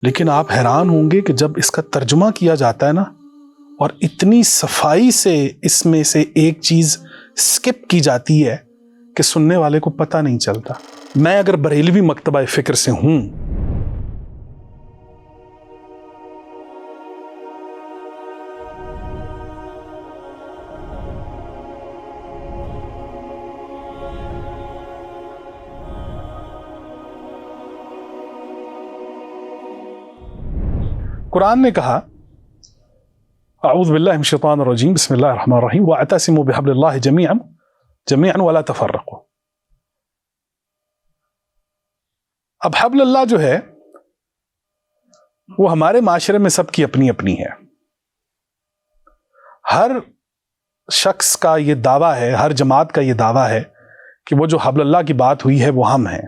لیکن آپ حیران ہوں گے کہ جب اس کا ترجمہ کیا جاتا ہے نا، اور اتنی صفائی سے اس میں سے ایک چیز سکپ کی جاتی ہے کہ سننے والے کو پتہ نہیں چلتا۔ میں اگر بریلوی مکتبہ فکر سے ہوں، قرآن نے کہا اعوذ باللہ من الشیطان الرجیم بسم اللہ الرحمن الرحیم واعتصموا بحبل اللہ جمیعا ولا تفرقوا۔ اب حبل اللہ جو ہے وہ ہمارے معاشرے میں سب کی اپنی اپنی ہے۔ ہر شخص کا یہ دعویٰ ہے، ہر جماعت کا یہ دعویٰ ہے کہ وہ جو حبل اللہ کی بات ہوئی ہے وہ ہم ہیں۔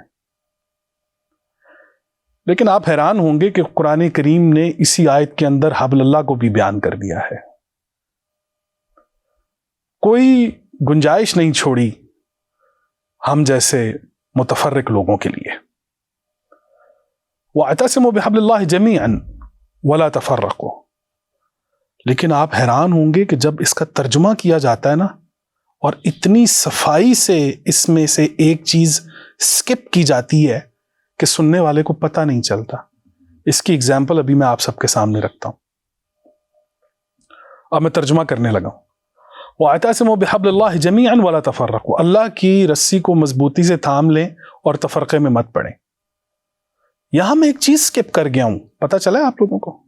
لیکن آپ حیران ہوں گے کہ قرآن کریم نے اسی آیت کے اندر حبل اللہ کو بھی بیان کر دیا ہے۔ کوئی گنجائش نہیں چھوڑی ہم جیسے متفرق لوگوں کے لیے۔ وَاعْتَصِمُوا بِحَبْلِ اللَّهِ جَمِيعًا وَلَا تَفَرَّقُوا۔ لیکن آپ حیران ہوں گے کہ جب اس کا ترجمہ کیا جاتا ہے نا، اور اتنی صفائی سے اس میں سے ایک چیز سکپ کی جاتی ہے کہ سننے والے کو پتہ نہیں چلتا۔ اس کی اگزامپل ابھی میں آپ سب کے سامنے رکھتا ہوں۔ اب میں ترجمہ کرنے لگا ہوں۔ وَاعْتَصِمُوا بِحَبْلِ اللَّهِ جَمِيعًا وَلَا تَفَرَّقُوا۔ اللہ کی رسی کو مضبوطی سے تھام لیں اور تفرقے میں مت پڑیں۔ یہاں میں ایک چیز سکپ کر گیا ہوں، پتہ چلا ہے آپ لوگوں کو؟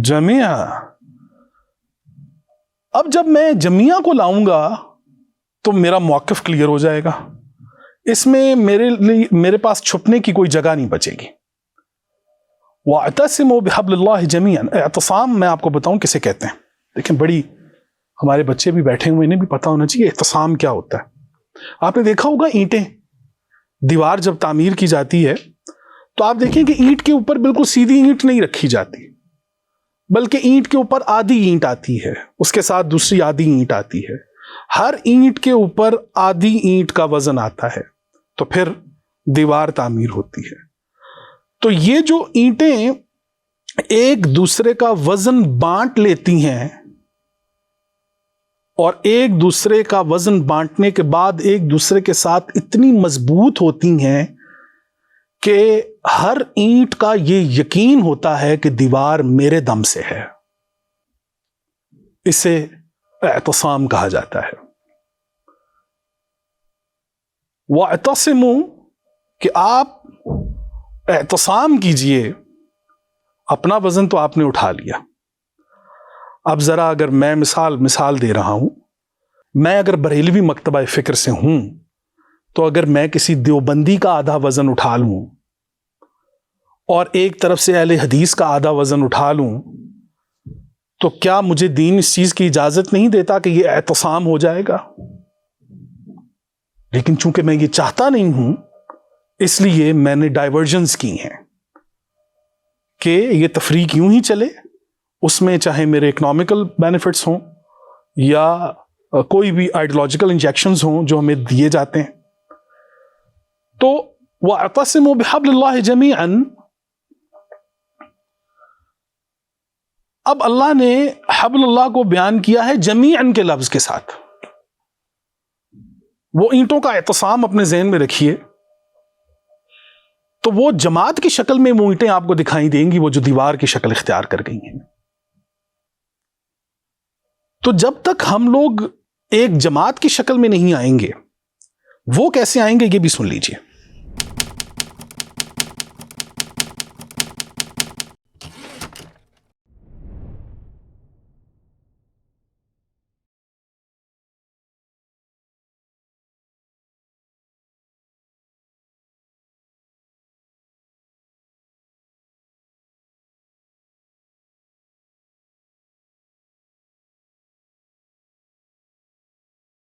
جمیعہ۔ اب جب میں جمیعہ کو لاؤں گا تو میرا موقف کلیئر ہو جائے گا، اس میں میرے پاس چھپنے کی کوئی جگہ نہیں بچے گی۔ وَاعْتَصِمُوا بِحَبْلِ اللَّهِ جَمِيعًا۔ اعتصام میں آپ کو بتاؤں کسے کہتے ہیں۔ لیکن بڑی ہمارے بچے بھی بیٹھے ہوئے، انہیں بھی پتہ ہونا چاہیے اعتصام کیا ہوتا ہے۔ آپ نے دیکھا ہوگا اینٹیں، دیوار جب تعمیر کی جاتی ہے تو آپ دیکھیں کہ اینٹ کے اوپر بالکل سیدھی اینٹ نہیں رکھی جاتی، بلکہ اینٹ کے اوپر آدھی اینٹ آتی ہے، اس کے ساتھ دوسری آدھی اینٹ آتی ہے۔ ہر اینٹ کے اوپر آدھی اینٹ کا وزن آتا ہے تو پھر دیوار تعمیر ہوتی ہے۔ تو یہ جو اینٹیں ایک دوسرے کا وزن بانٹ لیتی ہیں، اور ایک دوسرے کا وزن بانٹنے کے بعد ایک دوسرے کے ساتھ اتنی مضبوط ہوتی ہیں کہ ہر اینٹ کا یہ یقین ہوتا ہے کہ دیوار میرے دم سے ہے۔ اسے اعتصام کہا جاتا ہے۔ وَاعْتَصِمُوا کہ آپ اعتصام کیجئے، اپنا وزن تو آپ نے اٹھا لیا۔ اب ذرا اگر میں مثال دے رہا ہوں، میں اگر بریلوی مکتبہ فکر سے ہوں تو اگر میں کسی دیوبندی کا آدھا وزن اٹھا لوں اور ایک طرف سے اہل حدیث کا آدھا وزن اٹھا لوں تو کیا مجھے دین اس چیز کی اجازت نہیں دیتا کہ یہ اعتصام ہو جائے گا؟ لیکن چونکہ میں یہ چاہتا نہیں ہوں، اس لیے میں نے ڈائیورژنز کی ہیں کہ یہ تفریق یوں ہی چلے، اس میں چاہے میرے اکنامیکل بینیفٹس ہوں یا کوئی بھی آئیڈیالوجیکل انجیکشنز ہوں جو ہمیں دیے جاتے ہیں۔ تو وَاعْتَصِمُوا بِحَبْلِ اللَّهِ جَمِيعًا، اب اللہ نے حبل اللہ کو بیان کیا ہے جمیعاً کے لفظ کے ساتھ۔ وہ اینٹوں کا اعتصام اپنے ذہن میں رکھیے، تو وہ جماعت کی شکل میں وہ اینٹیں آپ کو دکھائی دیں گی، وہ جو دیوار کی شکل اختیار کر گئی ہیں۔ تو جب تک ہم لوگ ایک جماعت کی شکل میں نہیں آئیں گے، وہ کیسے آئیں گے یہ بھی سن لیجئے۔